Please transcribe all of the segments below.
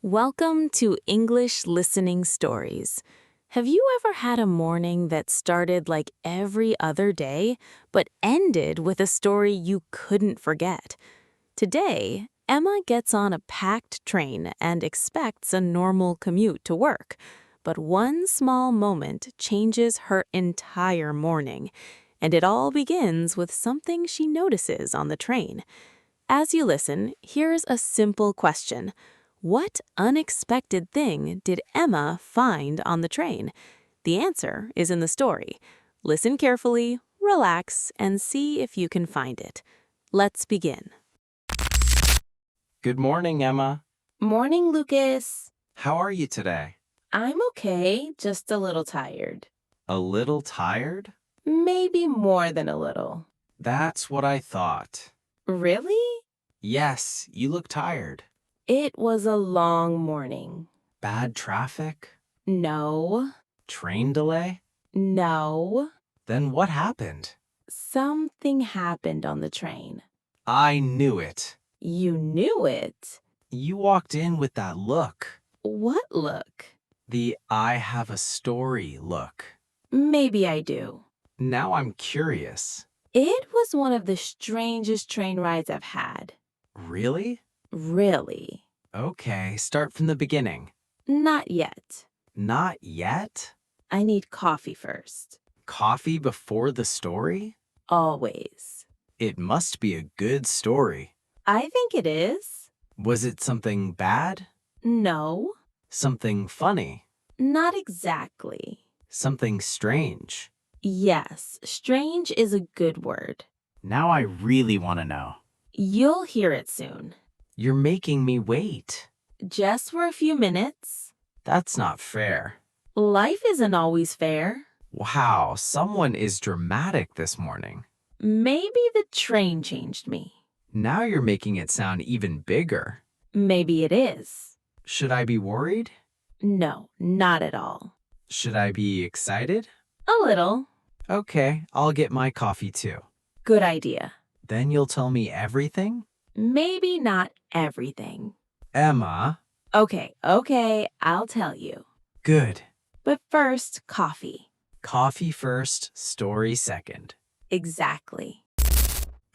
Welcome to English Listening Stories. Have you ever had a morning that started like every other day, but ended with a story you couldn't forget? Today, Emma gets on a packed train and expects a normal commute to work. But one small moment changes her entire morning, and it all begins with something she notices on the train. As you listen, here's a simple question. What unexpected thing did Emma find on the train? The answer is in the story. Listen carefully, relax, and see if you can find it. Let's begin. Good morning, Emma. Morning, Lucas. How are you today? I'm okay, just a little tired. A little tired? Maybe more than a little. That's what I thought. Really? Yes, you look tired. It was a long morning. Bad traffic? No. Train delay? No. Then what happened? Something happened on the train. I knew it. You knew it? You walked in with that look. What look? The I have a story look. Maybe I do. Now I'm curious. It was one of the strangest train rides I've had. Really? Really? Okay, start from the beginning. Not yet. Not yet? I need coffee first. Coffee before the story? Always. It must be a good story. I think it is. Was it something bad? No. Something funny? Not exactly. Something strange? Yes, strange is a good word. Now I really want to know. You'll hear it soon. You're making me wait. Just for a few minutes. That's not fair. Life isn't always fair. Wow, someone is dramatic this morning. Maybe the train changed me. Now you're making it sound even bigger. Maybe it is. Should I be worried? No, not at all. Should I be excited? A little. Okay, I'll get my coffee too. Good idea. Then you'll tell me everything? Maybe not everything. Emma. Okay, I'll tell you. Good. But first, coffee. Coffee first, story second. Exactly.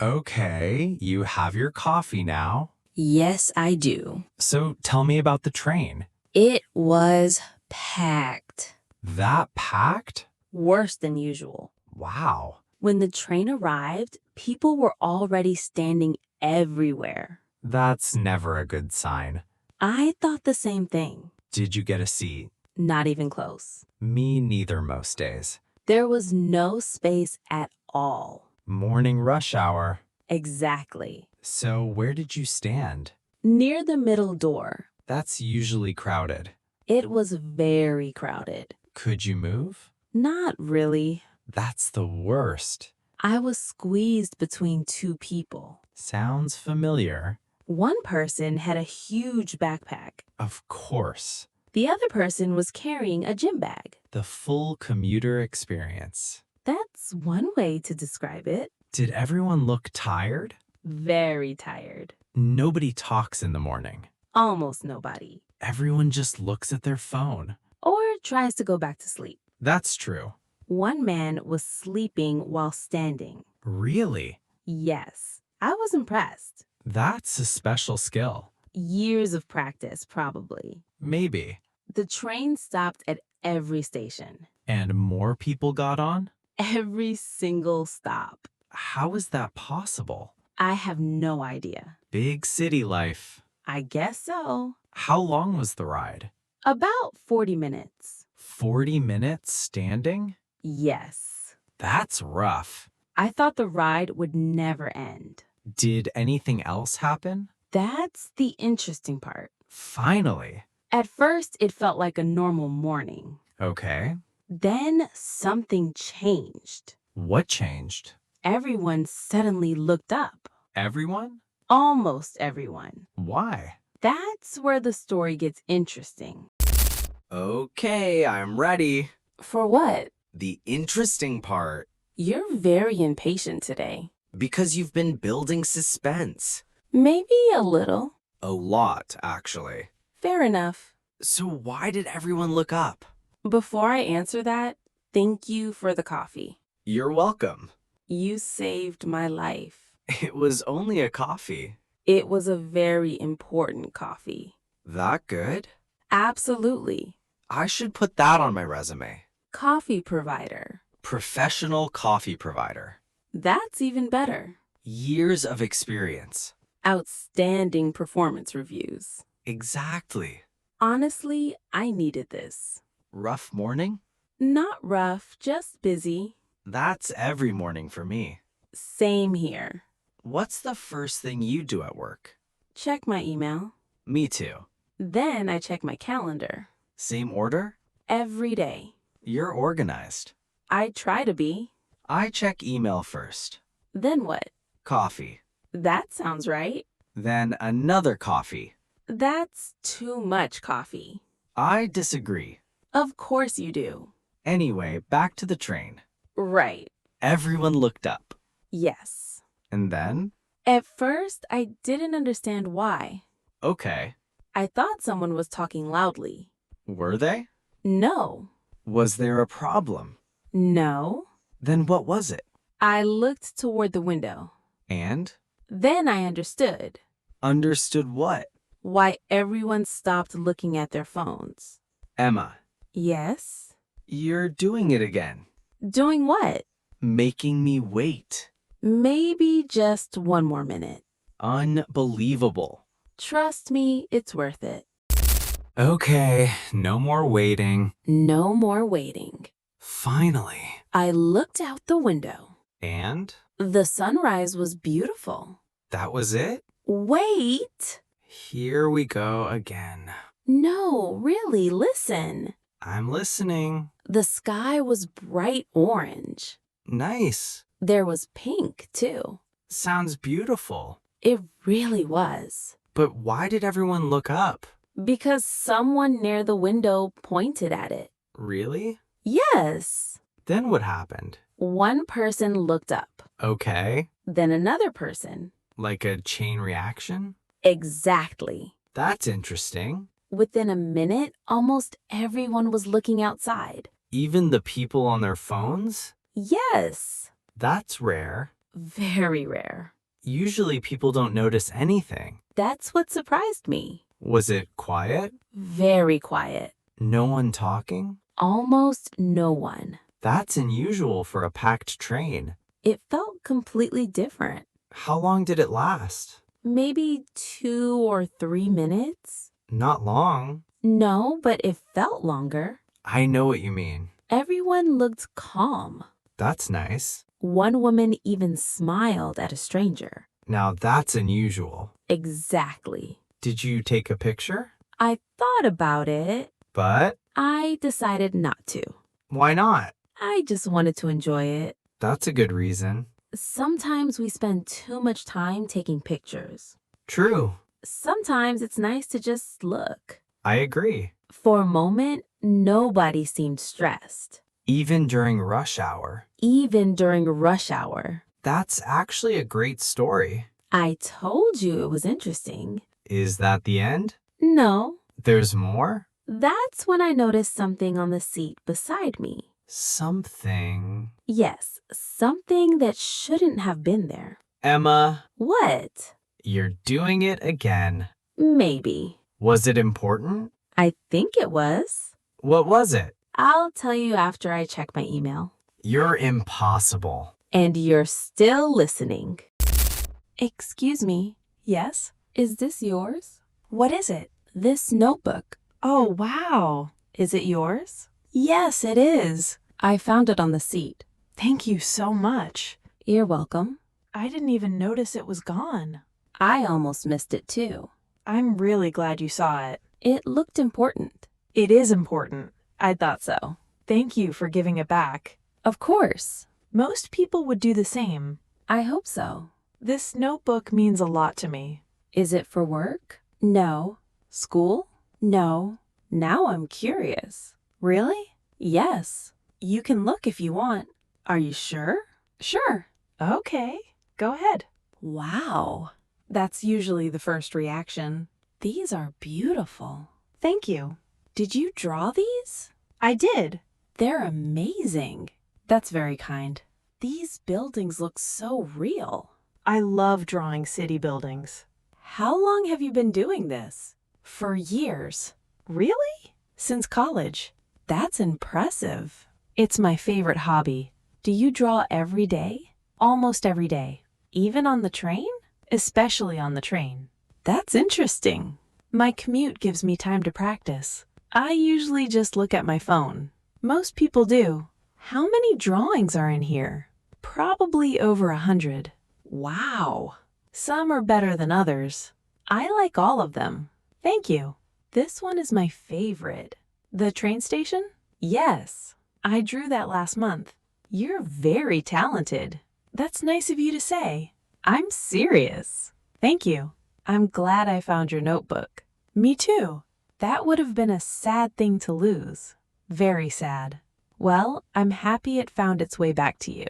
Okay, you have your coffee now. Yes, I do. So tell me about the train. It was packed. That packed? Worse than usual. Wow. When the train arrived, people were already standing everywhere. That's never a good sign. I thought the same thing. Did you get a seat? Not even close. Me neither most days. There was no space at all. Morning rush hour. Exactly. So where did you stand? Near the middle door. That's usually crowded. It was very crowded. Could you move? Not really. That's the worst. I was squeezed between two people. Sounds familiar. One person had a huge backpack. Of course. The other person was carrying a gym bag. The full commuter experience. That's one way to describe it. Did everyone look tired? Very tired. Nobody talks in the morning. Almost nobody. Everyone just looks at their phone. Or tries to go back to sleep. That's true. One man was sleeping while standing. Really? Yes, I was impressed. That's a special skill. Years of practice, probably. Maybe. The train stopped at every station. And more people got on? Every single stop. How is that possible? I have no idea. Big city life. I guess so. How long was the ride? About 40 minutes. 40 minutes standing? Yes. That's rough. I thought the ride would never end. Did anything else happen? That's the interesting part. Finally. At first, it felt like a normal morning. Okay. Then something changed. What changed? Everyone suddenly looked up. Everyone? Almost everyone. Why? That's where the story gets interesting. Okay, I'm ready. For what? The interesting part. You're very impatient today. Because you've been building suspense. Maybe a little. A lot, actually. Fair enough. So why did everyone look up? Before I answer that, thank you for the coffee. You're welcome. You saved my life. It was only a coffee. It was a very important coffee. That good? Absolutely. I should put that on my resume. Coffee provider. Professional coffee provider. That's even better. Years of experience. Outstanding performance reviews. Exactly. Honestly, I needed this. Rough morning? Not rough, just busy. That's every morning for me. Same here. What's the first thing you do at work? Check my email. Me too. Then I check my calendar. Same order? Every day. You're organized. I try to be. I check email first. Then what? Coffee. That sounds right. Then another coffee. That's too much coffee. I disagree. Of course you do. Anyway, back to the train. Right. Everyone looked up. Yes. And then? At first, I didn't understand why. Okay. I thought someone was talking loudly. Were they? No. Was there a problem? No. Then what was it? I looked toward the window. And? Then I understood Understood what? why everyone stopped looking at their phones. Emma, Yes? you're doing it again. Doing what? Making me wait. Maybe just one more minute. Unbelievable. Trust me, it's worth it. Okay, no more waiting. No more waiting. Finally. I looked out the window. And? The sunrise was beautiful. That was it? Wait! Here we go again. No, really, listen. I'm listening. The sky was bright orange. Nice. There was pink, too. Sounds beautiful. It really was. But why did everyone look up? Because someone near the window pointed at it. Really? Yes. Then what happened? One person looked up. Okay. Then another person. Like a chain reaction? Exactly. That's interesting. Within a minute, almost everyone was looking outside. Even the people on their phones? Yes. That's rare. Very rare. Usually people don't notice anything. That's what surprised me. Was it quiet? Very quiet. No one talking? Almost no one. That's unusual for a packed train. It felt completely different. How long did it last? Maybe 2 or 3 minutes? Not long. No, but it felt longer. I know what you mean. Everyone looked calm. That's nice. One woman even smiled at a stranger. Now that's unusual. Exactly. Did you take a picture? I thought about it. But I decided not to. why not? I just wanted to enjoy it. That's a good reason. Sometimes we spend too much time taking pictures. True. Sometimes it's nice to just look. I agree. For a moment, nobody seemed stressed. Even during rush hour. Even during rush hour. That's actually a great story. I told you it was interesting. Is that the end? No. There's more? That's when I noticed something on the seat beside me. Something. Yes, something that shouldn't have been there. Emma, What? you're doing it again. Maybe. Was it important? I think it was. What was it? I'll tell you after I check my email. You're impossible. And you're still listening. Excuse me. Yes? Is this yours? What is it? This notebook. Oh, wow. Is it yours? Yes, it is. I found it on the seat. Thank you so much. You're welcome. I didn't even notice it was gone. I almost missed it too. I'm really glad you saw it. It looked important. It is important. I thought so. Thank you for giving it back. Of course. Most people would do the same. I hope so. This notebook means a lot to me. Is it for work? No. School? No. Now I'm curious. Really? Yes. You can look if you want. Are you sure? Sure. Okay, go ahead. Wow. That's usually the first reaction. These are beautiful. Thank you. Did you draw these? I did. They're amazing. That's very kind. These buildings look so real. I love drawing city buildings. How long have you been doing this? For years. Really? Since college. That's impressive. It's my favorite hobby. Do you draw every day? Almost every day. Even on the train? Especially on the train. That's interesting. My commute gives me time to practice. I usually just look at my phone. Most people do. How many drawings are in here? Probably over 100. Wow. Some are better than others. I like all of them. Thank you. This one is my favorite. The train station? Yes. I drew that last month. You're very talented. That's nice of you to say. I'm serious. Thank you. I'm glad I found your notebook. Me too. That would have been a sad thing to lose. Very sad. Well, I'm happy it found its way back to you.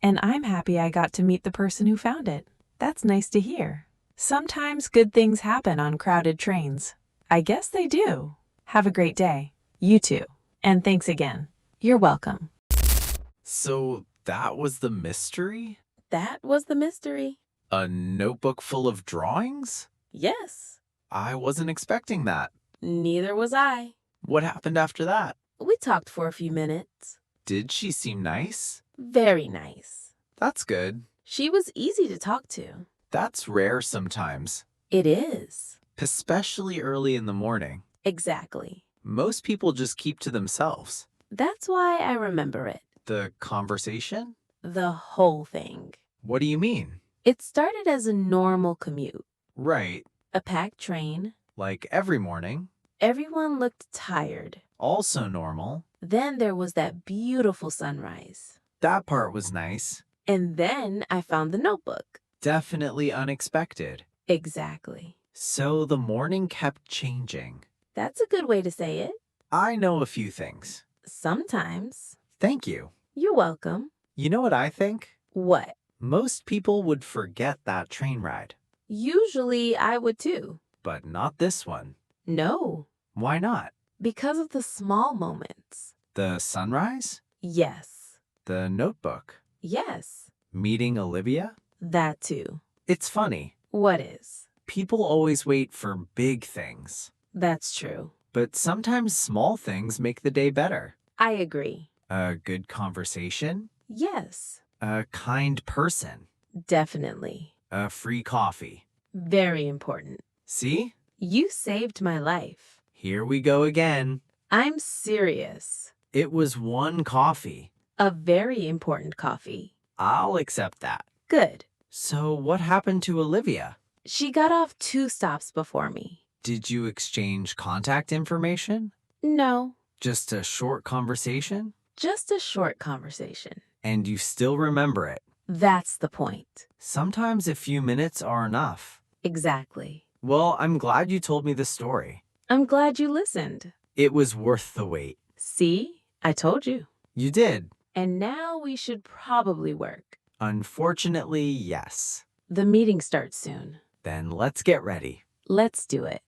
And I'm happy I got to meet the person who found it. That's nice to hear. Sometimes good things happen on crowded trains. I guess they do. Have a great day. You too. And thanks again. You're welcome. So that was the mystery? That was the mystery. A notebook full of drawings? Yes. I wasn't expecting that. Neither was I. What happened after that? We talked for a few minutes. Did she seem nice? Very nice. That's good. She was easy to talk to. That's rare sometimes, It is. especially early in the morning. Exactly. Most people just keep to themselves. That's why I remember it. The conversation? The whole thing. What do you mean? It started as a normal commute. Right, A packed train. like every morning. Everyone looked tired. Also normal. Then there was that beautiful sunrise. That part was nice. And then I found the notebook. Definitely unexpected. Exactly. So the morning kept changing. That's a good way to say it. I know a few things. Sometimes. Thank you. You're welcome. You know what I think? What? Most people would forget that train ride, Usually I would too. but not this one. No. Why not? Because of the small moments. The sunrise? Yes. The notebook? Yes. Meeting Olivia? That too. It's funny. What is? People always wait for big things, That's true. but sometimes small things make the day better. I agree. A good conversation? Yes. A kind person? Definitely. A free coffee? Very important. See? You saved my life. Here we go again. I'm serious. It was one coffee. A very important coffee. I'll accept that. Good. So what happened to Olivia? She got off 2 stops before me. Did you exchange contact information? No, Just a short conversation? just a short conversation. And you still remember it? That's the point. Sometimes a few minutes are enough. Exactly. Well, I'm glad you told me the story. I'm glad you listened. It was worth the wait. See? I told you. You did. And now we should probably work. Unfortunately, yes. The meeting starts soon. Then let's get ready. Let's do it.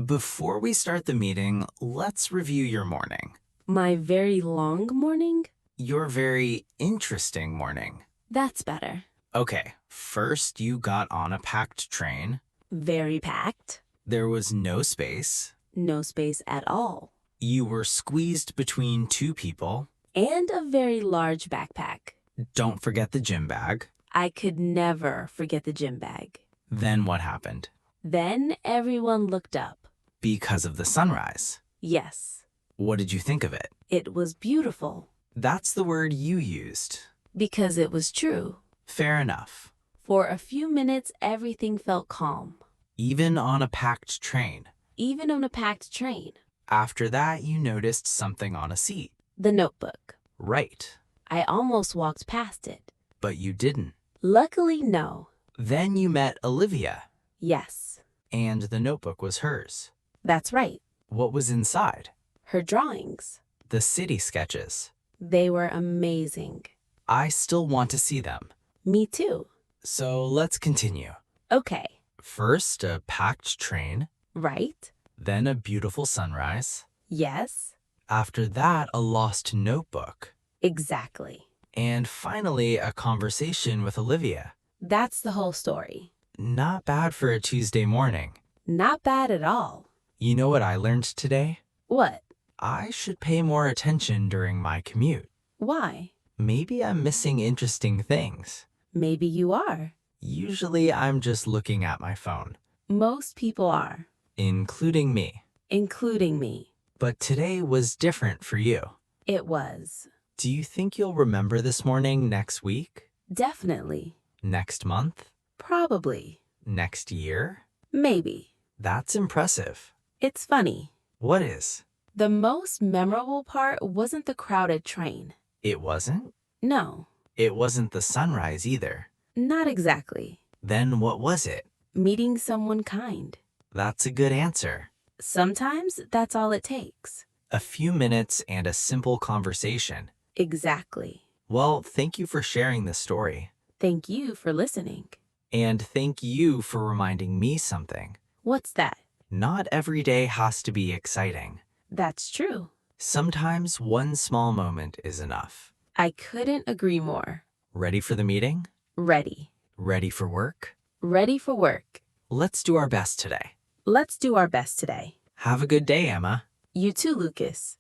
Before we start the meeting, let's review your morning. My very long morning? Your very interesting morning. That's better. Okay, first you got on a packed train. Very packed. There was no space. No space at all. You were squeezed between 2 people. And a very large backpack. Don't forget the gym bag. I could never forget the gym bag. Then what happened? Then everyone looked up. Because of the sunrise. Yes, What did you think of it? it was beautiful. That's the word you used. Because it was true. Fair enough. For a few minutes, everything felt calm. Even on a packed train. Even on a packed train. After that, you noticed something on a seat. The notebook. Right. I almost walked past it. But you didn't. Luckily, no. Then you met Olivia, Yes, and the notebook was hers. that's right. What was inside? Her drawings. The city sketches. They were amazing. I still want to see them. Me too. So let's continue. Okay, First, a packed train. right? Then a beautiful sunrise. Yes, After that, a lost notebook. exactly. And finally, a conversation with Olivia. That's the whole story. Not bad for a Tuesday morning. Not bad at all. You know what I learned today? What? I should pay more attention during my commute. Why? Maybe I'm missing interesting things. Maybe you are. Usually I'm just looking at my phone, Most people are, including me. including me. But today was different for you. It was. Do you think you'll remember this morning next week? Definitely. Next month? Probably. Next year? Maybe. That's impressive. It's funny. What is? The most memorable part wasn't the crowded train. It wasn't? No, It wasn't the sunrise either. not exactly. Then what was it? Meeting someone kind. That's a good answer. Sometimes that's all it takes. A few minutes and a simple conversation. Exactly. Well, thank you for sharing this story. Thank you for listening. And thank you for reminding me something. What's that? Not every day has to be exciting. That's true. Sometimes one small moment is enough. I couldn't agree more. Ready for the meeting? Ready. Ready for work? Ready for work. Let's do our best today. Let's do our best today. Have a good day, Emma. You too, Lucas.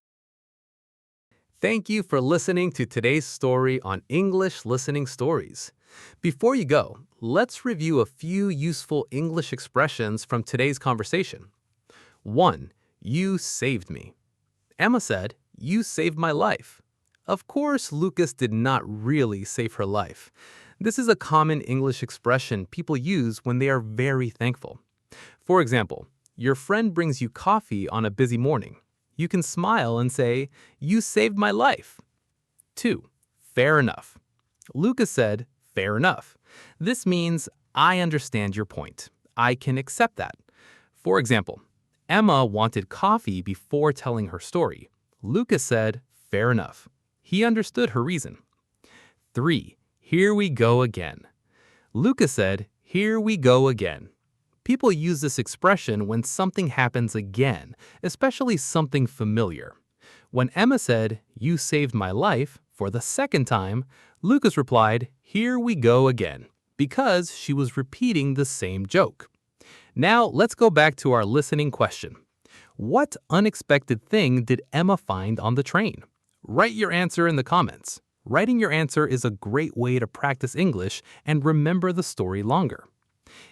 Thank you for listening to today's story on English Listening Stories. Before you go, let's review a few useful English expressions from today's conversation. 1. You saved me. Emma said, "You saved my life." Of course, Lucas did not really save her life. This is a common English expression people use when they are very thankful. For example, your friend brings you coffee on a busy morning. You can smile and say, "You saved my life." 2. Fair enough. Lucas said, "Fair enough." This means, I understand your point. I can accept that. For example, Emma wanted coffee before telling her story. Lucas said, "Fair enough." He understood her reason. 3. Here we go again. Lucas said, "Here we go again." People use this expression when something happens again, especially something familiar. When Emma said, "You saved my life," for the second time, Lucas replied, "Here we go again," because she was repeating the same joke. Now let's go back to our listening question. What unexpected thing did Emma find on the train? Write your answer in the comments. Writing your answer is a great way to practice English and remember the story longer.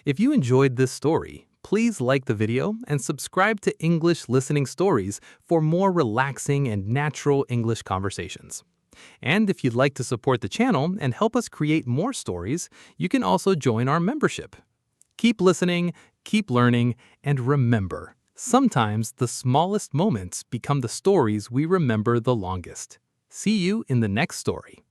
If you enjoyed this story, please like the video and subscribe to English Listening Stories for more relaxing and natural English conversations. And if you'd like to support the channel and help us create more stories, you can also join our membership. Keep listening, keep learning, and remember, sometimes the smallest moments become the stories we remember the longest. See you in the next story.